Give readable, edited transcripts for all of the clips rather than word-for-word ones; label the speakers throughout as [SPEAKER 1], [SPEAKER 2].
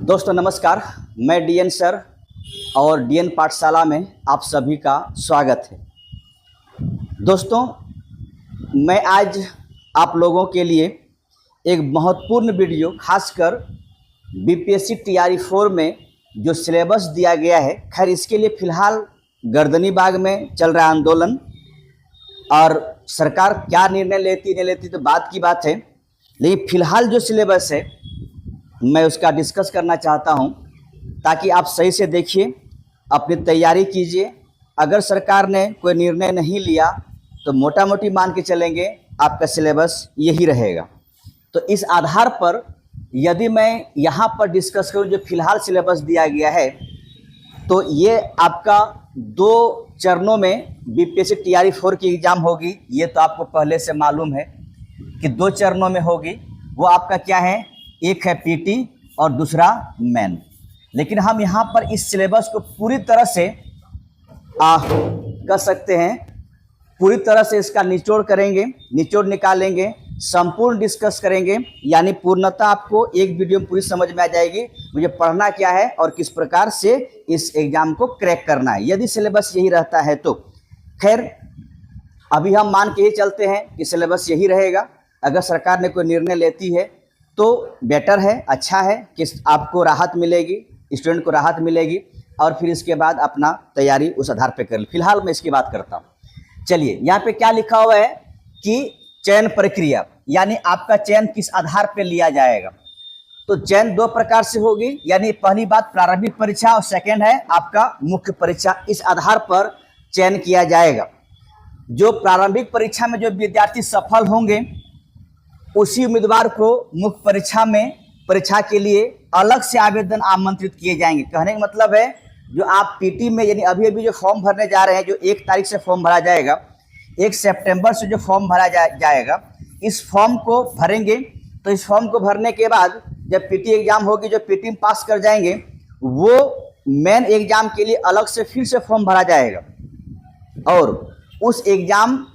[SPEAKER 1] दोस्तों नमस्कार, मैं डीएन सर और डीएन पाठशाला में आप सभी का स्वागत है। दोस्तों मैं आज आप लोगों के लिए एक महत्वपूर्ण वीडियो खासकर बीपीएससी टीआरई 4 में जो सिलेबस दिया गया है, खैर इसके लिए फ़िलहाल गर्दनीबाग में चल रहा आंदोलन और सरकार क्या निर्णय लेती नहीं लेती तो बात की बात है, लेकिन फ़िलहाल जो सिलेबस है मैं उसका डिस्कस करना चाहता हूं ताकि आप सही से देखिए, अपनी तैयारी कीजिए। अगर सरकार ने कोई निर्णय नहीं लिया तो मोटा मोटी मान के चलेंगे आपका सिलेबस यही रहेगा। तो इस आधार पर यदि मैं यहाँ पर डिस्कस करूँ जो फिलहाल सिलेबस दिया गया है, तो ये आपका 2 चरणों में बीपीएससी टीआरई 4 की एग्ज़ाम होगी। ये तो आपको पहले से मालूम है कि 2 चरणों में होगी। वो आपका क्या है, एक है पीटी और दूसरा मेन। लेकिन हम यहाँ पर इस सिलेबस को पूरी तरह से कर सकते हैं, पूरी तरह से इसका निचोड़ करेंगे, निचोड़ निकालेंगे, संपूर्ण डिस्कस करेंगे, यानी पूर्णतः आपको एक वीडियो में पूरी समझ में आ जाएगी मुझे पढ़ना क्या है और किस प्रकार से इस एग्ज़ाम को क्रैक करना है, यदि सिलेबस यही रहता है तो। खैर अभी हम मान के ही चलते हैं कि सिलेबस यही रहेगा। अगर सरकार ने कोई निर्णय लेती है तो बेटर है, अच्छा है कि आपको राहत मिलेगी, स्टूडेंट को राहत मिलेगी और फिर इसके बाद अपना तैयारी उस आधार पे कर ले। फिलहाल मैं इसकी बात करता हूँ। चलिए यहाँ पे क्या लिखा हुआ है कि चयन प्रक्रिया, यानी आपका चयन किस आधार पे लिया जाएगा। तो चयन 2 प्रकार से होगी, यानी पहली बात प्रारंभिक परीक्षा और सेकेंड है आपका मुख्य परीक्षा। इस आधार पर चयन किया जाएगा। जो प्रारंभिक परीक्षा में जो विद्यार्थी सफल होंगे उसी उम्मीदवार को मुख्य परीक्षा में परीक्षा के लिए अलग से आवेदन आमंत्रित किए जाएंगे। कहने का मतलब है जो आप पीटी में यानी अभी जो फॉर्म भरने जा रहे हैं, जो 1 तारीख से फॉर्म भरा जाएगा, 1 सितंबर से जो फॉर्म भरा जाएगा, इस फॉर्म को भरेंगे। तो इस फॉर्म को भरने के बाद जब पीटी एग्जाम होगी, जो पीटी में पास कर जाएंगे, वो मेन एग्जाम के लिए अलग से फिर से फॉर्म भरा जाएगा। और उस एग्जाम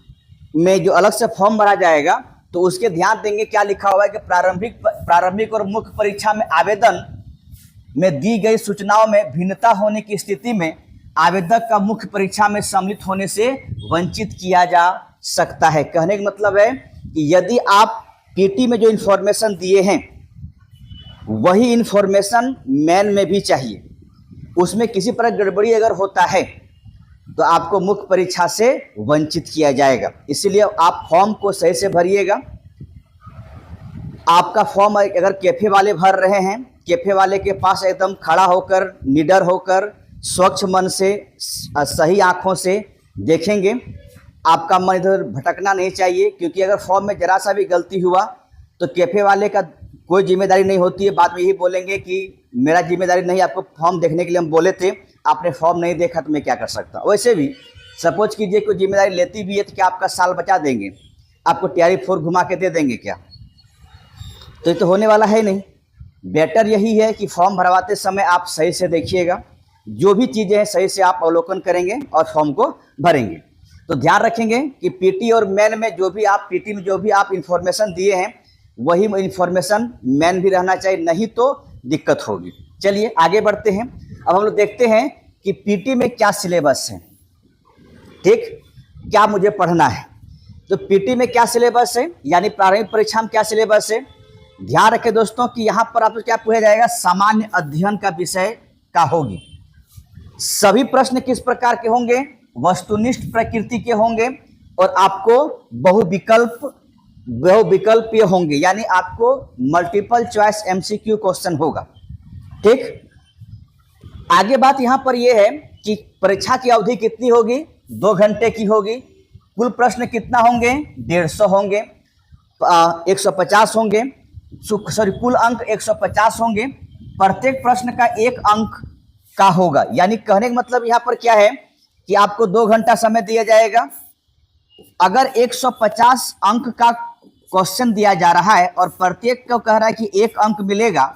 [SPEAKER 1] में जो अलग से फॉर्म भरा जाएगा तो उसके ध्यान देंगे क्या लिखा हुआ है कि प्रारंभिक और मुख्य परीक्षा में आवेदन में दी गई सूचनाओं में भिन्नता होने की स्थिति में आवेदक का मुख्य परीक्षा में सम्मिलित होने से वंचित किया जा सकता है। कहने का मतलब है कि यदि आप पीटी में जो इन्फॉर्मेशन दिए हैं वही इन्फॉर्मेशन मेन में भी चाहिए, उसमें किसी प्रकार गड़बड़ी अगर होता है तो आपको मुख्य परीक्षा से वंचित किया जाएगा। इसीलिए आप फॉर्म को सही से भरिएगा। आपका फॉर्म अगर कैफे वाले भर रहे हैं, कैफे वाले के पास एकदम खड़ा होकर, निडर होकर, स्वच्छ मन से, सही आंखों से देखेंगे। आपका मन इधर भटकना नहीं चाहिए, क्योंकि अगर फॉर्म में जरा सा भी गलती हुआ तो कैफे वाले का कोई जिम्मेदारी नहीं होती है। बाद में यही बोलेंगे कि मेरा जिम्मेदारी नहीं, आपको फॉर्म देखने के लिए हम बोले थे, आपने फॉर्म नहीं देखा तो मैं क्या कर सकता हूँ। वैसे भी सपोज कीजिए कोई जिम्मेदारी लेती भी है तो क्या आपका साल बचा देंगे, आपको टीआरई 4 घुमा के दे देंगे क्या? तो ये तो होने वाला है नहीं। बेटर यही है कि फॉर्म भरवाते समय आप सही से देखिएगा, जो भी चीज़ें हैं सही से आप अवलोकन करेंगे और फॉर्म को भरेंगे। तो ध्यान रखेंगे कि पीटी और मेन में जो भी आप पीटी में जो भी आप इंफॉर्मेशन दिए हैं वही इंफॉर्मेशन मेन भी रहना चाहिए, नहीं तो दिक्कत होगी। चलिए आगे बढ़ते हैं। अब हम लोग देखते हैं कि पीटी में क्या सिलेबस है, ठीक, क्या मुझे पढ़ना है। तो पीटी में क्या सिलेबस है, यानी प्रारंभिक परीक्षा में क्या सिलेबस है। ध्यान रखें दोस्तों कि यहाँ पर आपको क्या पूछा जाएगा, सामान्य अध्ययन का विषय का होगी। सभी प्रश्न किस प्रकार के होंगे, वस्तुनिष्ठ प्रकृति के होंगे और आपको बहुविकल्पीय होंगे, यानी आपको मल्टीपल चॉइस एमसीक्यू क्वेश्चन होगा, ठीक। आगे बात यहाँ पर यह है कि परीक्षा की अवधि कितनी होगी, 2 घंटे की होगी। कुल प्रश्न कितना होंगे, 150 होंगे, 150 होंगे, कुल अंक 150 होंगे। प्रत्येक प्रश्न का 1 अंक का होगा, यानी कहने का मतलब यहाँ पर क्या है कि आपको 2 घंटा समय दिया जाएगा। अगर 150 अंक का क्वेश्चन दिया जा रहा है और प्रत्येक को कह रहा है कि 1 अंक मिलेगा,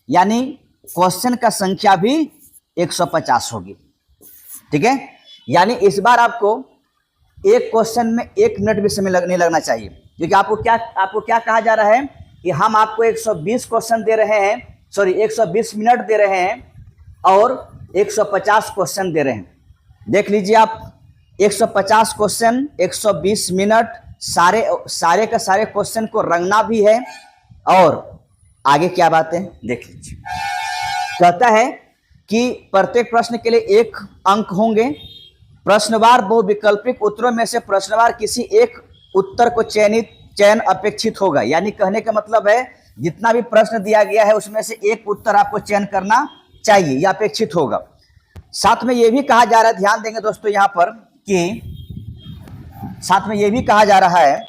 [SPEAKER 1] यानी क्वेश्चन का संख्या भी 150 होगी, ठीक है। यानी इस बार आपको एक क्वेश्चन में 1 मिनट भी समय नहीं लगना चाहिए, क्योंकि आपको क्या कहा जा रहा है कि हम आपको 120 क्वेश्चन दे रहे हैं सॉरी 120 मिनट दे रहे हैं और 150 क्वेश्चन दे रहे हैं। देख लीजिए आप, 150 क्वेश्चन, 120 मिनट, सारे का सारे क्वेश्चन को रंगना भी है। और आगे क्या बात है देख लीजिए, कहता है कि प्रत्येक प्रश्न के लिए 1 अंक होंगे। प्रश्नवार बहुविकल्पिक उत्तरों में से प्रश्नवार किसी एक उत्तर को चयन अपेक्षित होगा। यानी कहने का मतलब है जितना भी प्रश्न दिया गया है उसमें से एक उत्तर आपको चयन करना चाहिए या अपेक्षित होगा। साथ में यह भी कहा जा रहा है, ध्यान देंगे दोस्तों यहाँ पर, कि साथ में यह भी कहा जा रहा है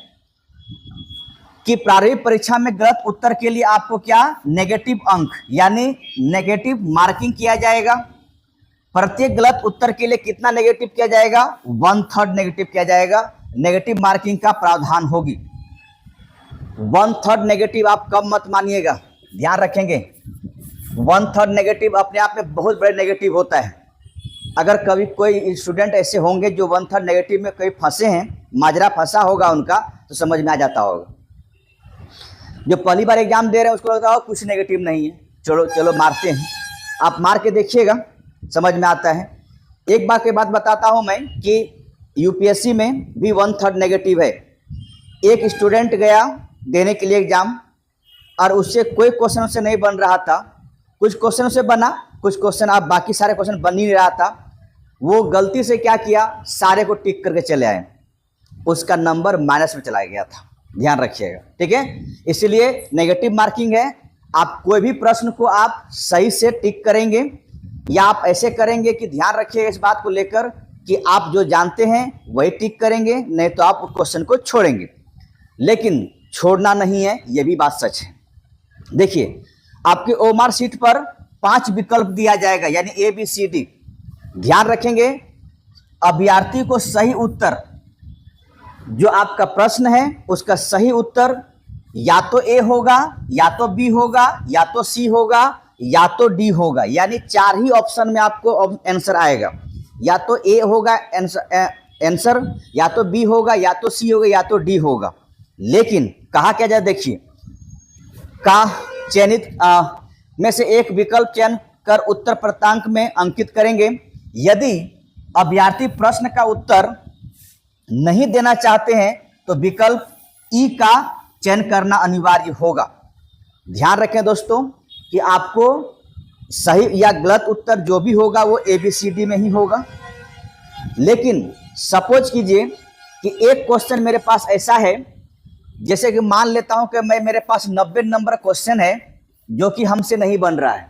[SPEAKER 1] कि प्रारंभिक परीक्षा में गलत उत्तर के लिए आपको क्या, नेगेटिव अंक यानी नेगेटिव मार्किंग किया जाएगा। प्रत्येक गलत उत्तर के लिए कितना नेगेटिव किया जाएगा, 1/3 नेगेटिव किया जाएगा। नेगेटिव मार्किंग का प्रावधान होगी। 1/3 नेगेटिव आप कम मत मानिएगा, ध्यान रखेंगे। 1/3 नेगेटिव अपने आप में बहुत बड़े नेगेटिव होता है। अगर कभी कोई स्टूडेंट ऐसे होंगे जो 1/3 नेगेटिव में कहीं फंसे हैं, माजरा फंसा होगा उनका, तो समझ में आ जाता होगा। जो पहली बार एग्जाम दे रहे हैं उसको लगता हो कुछ नेगेटिव नहीं है, चलो चलो मारते हैं। आप मार के देखिएगा, समझ में आता है। एक बार के बाद बताता हूं मैं कि यूपीएससी में भी 1/3 नेगेटिव है। एक स्टूडेंट गया देने के लिए एग्जाम और उससे कोई क्वेश्चन से नहीं बन रहा था, कुछ क्वेश्चन से बना, कुछ क्वेश्चन आप बाकी सारे क्वेश्चन बन ही नहीं रहा था। वो गलती से क्या किया, सारे को टिक करके चले आए, उसका नंबर माइनस में चला गया था। ध्यान रखिएगा, ठीक है। इसलिए नेगेटिव मार्किंग है। आप कोई भी प्रश्न को आप सही से टिक करेंगे या आप ऐसे करेंगे कि ध्यान रखिएगा इस बात को लेकर कि आप जो जानते हैं वही टिक करेंगे, नहीं तो आप क्वेश्चन को छोड़ेंगे। लेकिन छोड़ना नहीं है, यह भी बात सच है। देखिए, आपके ओमार शीट पर 5 विकल्प दिया जाएगा, यानी ABCD। ध्यान रखेंगे, अभ्यर्थी को सही उत्तर, जो आपका प्रश्न है उसका सही उत्तर या तो A होगा, या तो B होगा, या तो C होगा, या तो D होगा। यानी 4 ही ऑप्शन में आपको आंसर आएगा। या तो A होगा आंसर, या तो B होगा, या तो C होगा, या तो D होगा। लेकिन कहा क्या जाए, देखिए, का चयनित में से एक विकल्प चयन कर उत्तर प्रतांक में अंकित करेंगे। यदि अभ्यर्थी प्रश्न का उत्तर नहीं देना चाहते हैं तो विकल्प ई का चयन करना अनिवार्य होगा। ध्यान रखें दोस्तों कि आपको सही या गलत उत्तर जो भी होगा वो ABCD में ही होगा। लेकिन सपोज कीजिए कि एक क्वेश्चन मेरे पास ऐसा है, जैसे कि मान लेता हूं कि मेरे पास 90 नंबर क्वेश्चन है जो कि हमसे नहीं बन रहा है,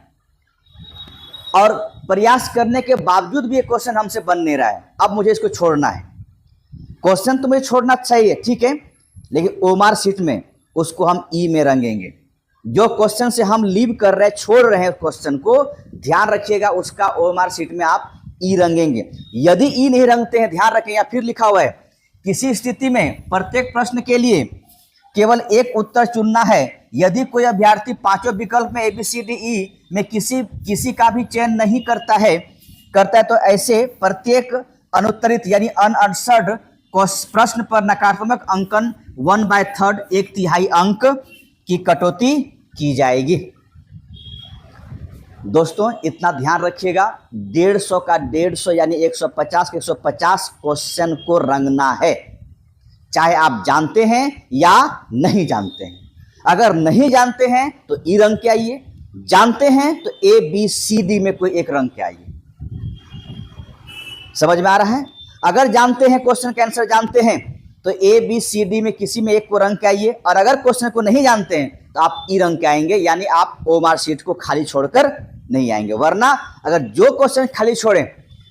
[SPEAKER 1] और प्रयास करने के बावजूद भी ये क्वेश्चन हमसे बन नहीं रहा है। अब मुझे इसको छोड़ना है। क्वेश्चन तो मुझे छोड़ना चाहिए, ठीक है, लेकिन ओमार शीट में उसको हम ई में रंगेंगे। जो क्वेश्चन से हम लीव कर रहे हैं, छोड़ रहे हैं क्वेश्चन को, ध्यान रखिएगा उसका ओमार शीट में आप ई रंगेंगे। यदि ई नहीं रंगते हैं, ध्यान रखें, या फिर लिखा हुआ है किसी स्थिति में प्रत्येक प्रश्न के लिए केवल एक उत्तर चुनना है। यदि कोई अभ्यर्थी 5 विकल्प में ABCDE में किसी का भी चयन नहीं करता है तो ऐसे प्रत्येक अनुत्तरित यानी अनआंसर्ड प्रश्न पर नकारात्मक अंकन 1/3 1/3 अंक की कटौती की जाएगी। दोस्तों इतना ध्यान रखिएगा, 150 का 150 यानी 150 के 150 क्वेश्चन को रंगना है, चाहे आप जानते हैं या नहीं जानते हैं। अगर नहीं जानते हैं तो ई रंग के आइए, जानते हैं तो ABCD में कोई एक रंग के आइए। समझ में आ रहा है? अगर जानते हैं, क्वेश्चन का आंसर जानते हैं तो ABCD में किसी में एक को रंग के आइए, और अगर क्वेश्चन को नहीं जानते हैं तो आप ई रंग के आएंगे, यानी आप ओमार शीट को खाली छोड़कर नहीं आएंगे। वरना अगर जो क्वेश्चन खाली छोड़े,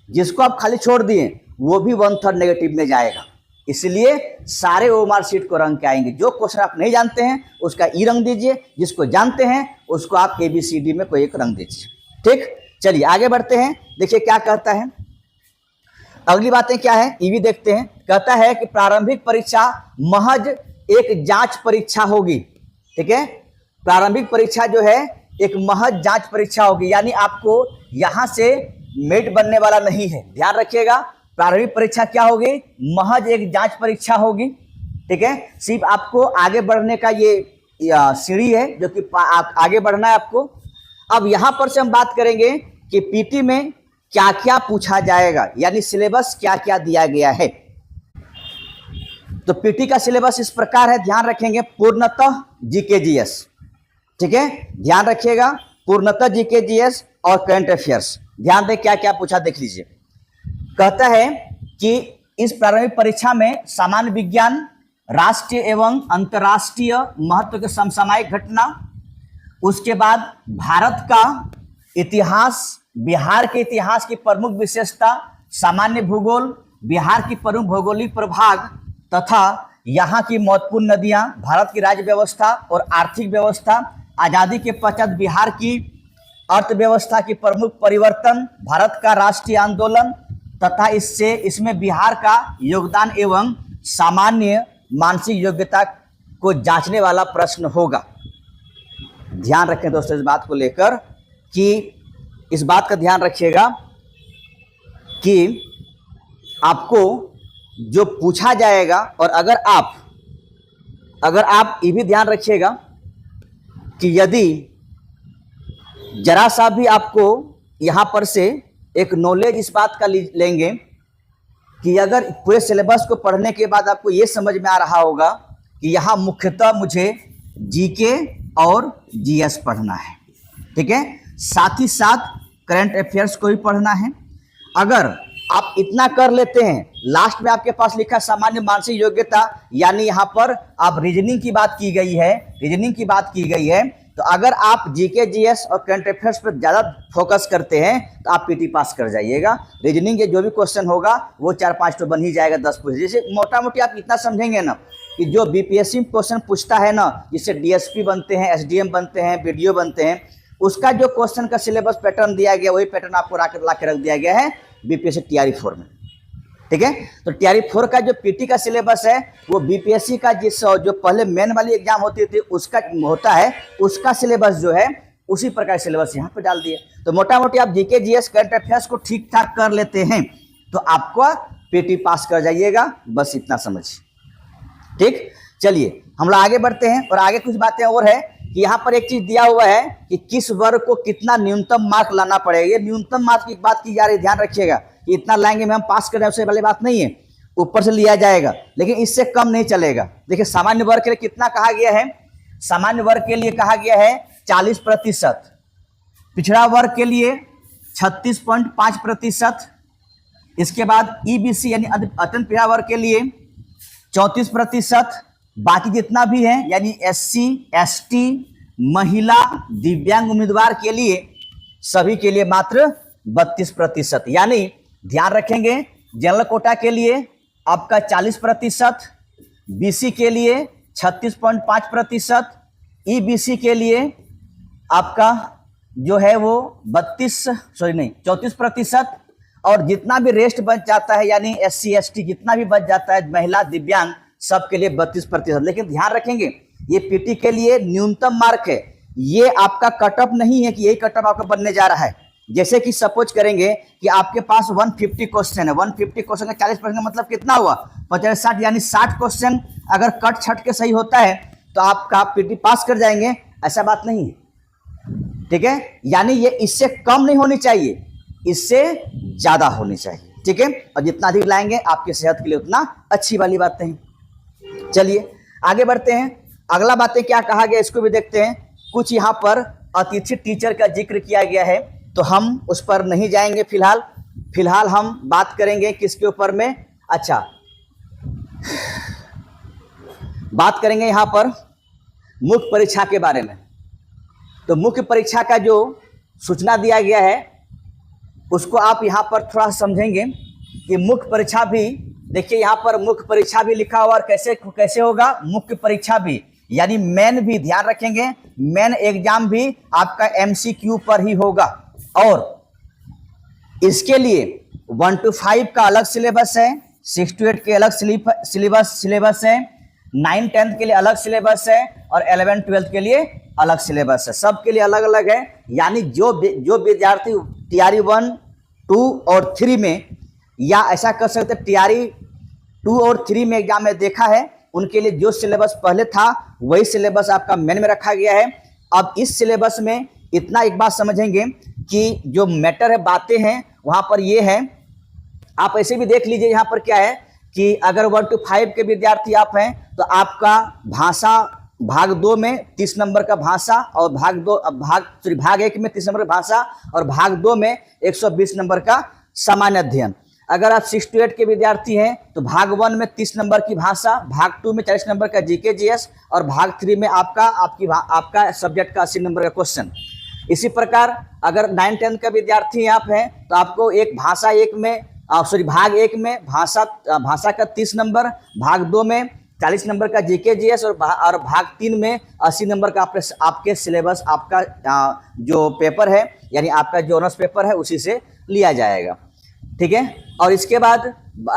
[SPEAKER 1] जिसको आप खाली छोड़ दिए, वो भी 1/3 नेगेटिव में जाएगा। इसलिए सारे ओमार शीट को रंग के आएंगे। जो क्वेश्चन आप नहीं जानते हैं उसका ई रंग दीजिए, जिसको जानते हैं उसको आप ABCD में कोई एक रंग दीजिए। ठीक, चलिए आगे बढ़ते हैं। देखिए क्या कहता है, अगली बातें क्या है ये भी देखते हैं। कहता है कि प्रारंभिक परीक्षा महज एक जांच परीक्षा होगी। ठीक है, प्रारंभिक परीक्षा जो है एक महज जांच परीक्षा होगी, यानी आपको यहां से मेट बनने वाला नहीं है। ध्यान रखिएगा, प्रारंभिक परीक्षा क्या होगी, महज एक जांच परीक्षा होगी। ठीक है, सिर्फ आपको आगे बढ़ने का ये सीढ़ी है, जो कि आगे बढ़ना है आपको। अब यहां पर से हम बात करेंगे कि पीटी में क्या क्या पूछा जाएगा, यानी सिलेबस क्या क्या दिया गया है। तो पीटी का सिलेबस इस प्रकार है, ध्यान रखेंगे, पूर्णतः जीके जीएस, ठीक है, ध्यान रखिएगा, पूर्णतः जीके जीएस और करंट अफेयर्स। ध्यान दें क्या क्या पूछा, देख लीजिए। कहता है कि इस प्रारंभिक परीक्षा में सामान्य विज्ञान, राष्ट्रीय एवं अंतर्राष्ट्रीय महत्व के समसामयिक घटना, उसके बाद भारत का इतिहास, बिहार के इतिहास की प्रमुख विशेषता, सामान्य भूगोल, बिहार की प्रमुख भौगोलिक प्रभाग तथा यहाँ की महत्वपूर्ण नदियाँ, भारत की राज्य व्यवस्था और आर्थिक व्यवस्था, आज़ादी के पश्चात बिहार की अर्थव्यवस्था की प्रमुख परिवर्तन, भारत का राष्ट्रीय आंदोलन तथा इसमें बिहार का योगदान एवं सामान्य मानसिक योग्यता को जांचने वाला प्रश्न होगा। ध्यान रखें दोस्तों इस बात को लेकर कि इस बात का ध्यान रखिएगा कि आपको जो पूछा जाएगा, और अगर आप ये भी ध्यान रखिएगा कि यदि जरा सा भी आपको यहाँ पर से एक नॉलेज इस बात का लेंगे कि अगर पूरे सिलेबस को पढ़ने के बाद आपको ये समझ में आ रहा होगा कि यहाँ मुख्यतः मुझे जीके और जीएस पढ़ना है, ठीक है, साथ ही साथ करंट अफेयर्स को भी पढ़ना है। अगर आप इतना कर लेते हैं, लास्ट में आपके पास लिखा सामान्य मानसिक योग्यता, यानी यहाँ पर आप रीजनिंग की बात की गई है, तो अगर आप जीके जीएस और करंट अफेयर्स पर ज़्यादा फोकस करते हैं तो आप पीटी पास कर जाइएगा। रीजनिंग के जो भी क्वेश्चन होगा वो 4-5 तो बन ही जाएगा, 10 पूछ। जैसे मोटा मोटी आप इतना समझेंगे ना कि जो बीपीएससी क्वेश्चन पूछता है ना, जिससे डीएसपी बनते हैं, एसडीएम बनते हैं, बीडीओ बनते हैं, उसका जो क्वेश्चन का सिलेबस पैटर्न दिया गया वही पैटर्न आपको ला के रख दिया गया है बीपीएससी टीआरई 4 में, ठीक है। तो टीआरई 4 का जो पीटी का सिलेबस है वो बीपीएससी का जो पहले मेन वाली एग्जाम होती थी उसका होता है, उसका सिलेबस जो है उसी प्रकार सिलेबस यहाँ पे डाल दिए। तो मोटा मोटी आप जीके जीएस करंट अफेयर्स को ठीक ठाक कर लेते हैं तो आपको पीटी पास कर जाइएगा, बस इतना समझिए, ठीक। चलिए हम लोग आगे बढ़ते हैं, और आगे कुछ बातें और है कि यहाँ पर एक चीज दिया हुआ है कि किस वर्ग को कितना न्यूनतम मार्क लाना पड़ेगा। ये न्यूनतम मार्क की बात की जा रही है, ध्यान रखिएगा कि इतना लाएंगे में हम पास कर रहे हैं उससे वाली बात नहीं है, ऊपर से लिया जाएगा, लेकिन इससे कम नहीं चलेगा। देखिए सामान्य वर्ग के लिए कितना कहा गया है, सामान्य वर्ग के लिए कहा गया है 40%, पिछड़ा वर्ग के लिए 36.5%, इसके बाद ईबीसी यानी अत्यंत पिछड़ा वर्ग के लिए 34%, बाकी जितना भी है यानी एससी, एसटी, महिला, दिव्यांग उम्मीदवार के लिए सभी के लिए मात्र 32%। यानी ध्यान रखेंगे जनरल कोटा के लिए आपका 40%, बीसी के लिए 36.5%, ईबीसी के लिए आपका जो है वो 34%, और जितना भी रेस्ट बच जाता है यानी एससी, एसटी जितना भी बच जाता है, महिला, दिव्यांग सबके लिए 32%। लेकिन ध्यान रखेंगे ये पीटी के लिए न्यूनतम मार्क है, ये आपका कटअप नहीं है कि यही कटअप आपका बनने जा रहा है। जैसे कि सपोज करेंगे कि आपके पास 150 क्वेश्चन है, 150 क्वेश्चन का 40% का मतलब कितना हुआ, 50-60, यानी 60 क्वेश्चन अगर कट छट के सही होता है तो आपका पीटी पास कर जाएंगे, ऐसा बात नहीं है, ठीक है। यानी ये इससे कम नहीं होनी चाहिए, इससे ज्यादा होनी चाहिए, ठीक है। और जितना अधिक लाएंगे आपकी सेहत के लिए उतना अच्छी वाली बातें हैं। चलिए आगे बढ़ते हैं, अगला बातें क्या कहा गया इसको भी देखते हैं। कुछ यहाँ पर अतिथि टीचर का जिक्र किया गया है तो हम उस पर नहीं जाएंगे फिलहाल हम बात करेंगे किसके ऊपर में, अच्छा बात करेंगे यहाँ पर मुख्य परीक्षा के बारे में। तो मुख्य परीक्षा का जो सूचना दिया गया है उसको आप यहाँ पर थोड़ा समझेंगे कि मुख्य परीक्षा भी, देखिए यहाँ पर मुख्य परीक्षा भी लिखा हुआ, और कैसे होगा मुख्य परीक्षा भी यानी मेन भी, ध्यान रखेंगे मेन एग्जाम भी आपका एमसीक्यू पर ही होगा। और इसके लिए 1 to 5 का अलग सिलेबस है, 6 to 8 के अलग सिलेबस है, 9-10 के लिए अलग सिलेबस है, और 11-12 के लिए अलग सिलेबस है, सबके लिए अलग अलग है। यानी जो विद्यार्थी टीआरई 1, 2 और 3 में, या ऐसा कर सकते टीआरई 2 और 3 में एग्जाम में देखा है, उनके लिए जो सिलेबस पहले था वही सिलेबस आपका मेन में रखा गया है। अब इस सिलेबस में इतना एक बात समझेंगे कि जो मैटर है, बातें हैं, वहां पर ये है। आप ऐसे भी देख लीजिए, यहाँ पर क्या है कि अगर 1 to 5 के विद्यार्थी आप हैं तो आपका भाषा भाग 2 में 30 नंबर का भाषा, और भाग 1 में 30 नंबर का भाषा, और भाग 2 में 120 नंबर का सामान्य अध्ययन। अगर आप 6 to 8 के विद्यार्थी हैं तो भाग 1 में 30 नंबर की भाषा, भाग 2 में 40 नंबर का जीके जीएस, और भाग 3 में आपका सब्जेक्ट का 80 नंबर का क्वेश्चन। इसी प्रकार अगर 9-10 का विद्यार्थी आप हैं तो आपको भाग 1 में भाषा का 30 नंबर, भाग 2 में 40 नंबर का जीके जीएस, और भाग 3 में 80 नंबर का आपके सिलेबस, आपका जो पेपर है, यानी आपका जो ऑनर्स पेपर है, उसी से लिया जाएगा। ठीक है। और इसके बाद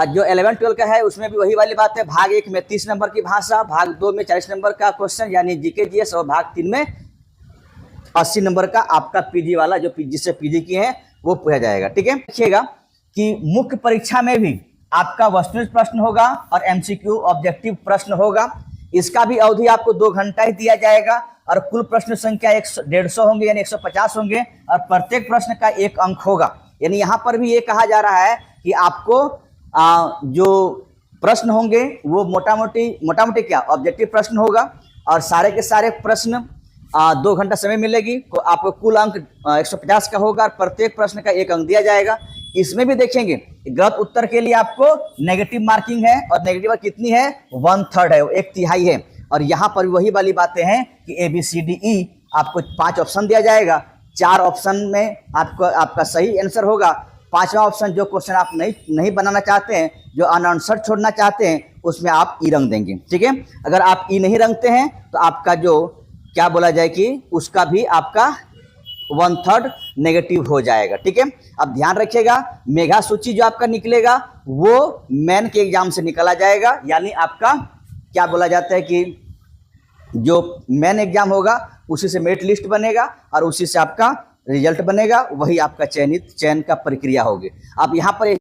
[SPEAKER 1] जो 11-12 का है उसमें भी वही वाली बात है। भाग 1 में 30 नंबर की भाषा, भाग 2 में 40 नंबर का क्वेश्चन यानी जीके जीएस, और भाग 3 में 80 नंबर का आपका पीजी वाला, जो जिससे पीजी किए हैं वो पूछा जाएगा। ठीक है। देखिएगा कि मुख्य परीक्षा में भी आपका वस्तुनिष्ठ प्रश्न होगा और एमसीक्यू ऑब्जेक्टिव प्रश्न होगा। इसका भी अवधि आपको 2 घंटा ही दिया जाएगा, और कुल प्रश्न संख्या 150 होंगे यानी 150 होंगे, और प्रत्येक प्रश्न का 1 अंक होगा। यानी यहाँ पर भी ये कहा जा रहा है कि आपको जो प्रश्न होंगे वो मोटा मोटी क्या ऑब्जेक्टिव प्रश्न होगा, और सारे के सारे प्रश्न 2 घंटा समय मिलेगी। तो आपको कुल अंक 150 का होगा, और प्रत्येक प्रश्न का 1 अंक दिया जाएगा। इसमें भी देखेंगे गलत उत्तर के लिए आपको नेगेटिव मार्किंग है, और नेगेटिव कितनी है, 1/3 है, 1/3 है। और यहाँ पर वही वाली बातें हैं कि ABCDE आपको 5 ऑप्शन दिया जाएगा। 4 ऑप्शन में आपका सही आंसर होगा। 5वां ऑप्शन जो क्वेश्चन आप नहीं बनाना चाहते हैं, जो अनआंसर्ड छोड़ना चाहते हैं, उसमें आप ई रंग देंगे। ठीक है। अगर आप ई नहीं रंगते हैं तो आपका जो क्या बोला जाए कि उसका भी आपका 1/3 नेगेटिव हो जाएगा। ठीक है। अब ध्यान रखिएगा, मेगा सूची जो आपका निकलेगा वो मेन के एग्जाम से निकला जाएगा, यानी आपका क्या बोला जाता है कि जो मेन एग्जाम होगा उसी से मेरिट लिस्ट बनेगा, और उसी से आपका रिजल्ट बनेगा, वही आपका चयन का प्रक्रिया होगी। आप यहाँ पर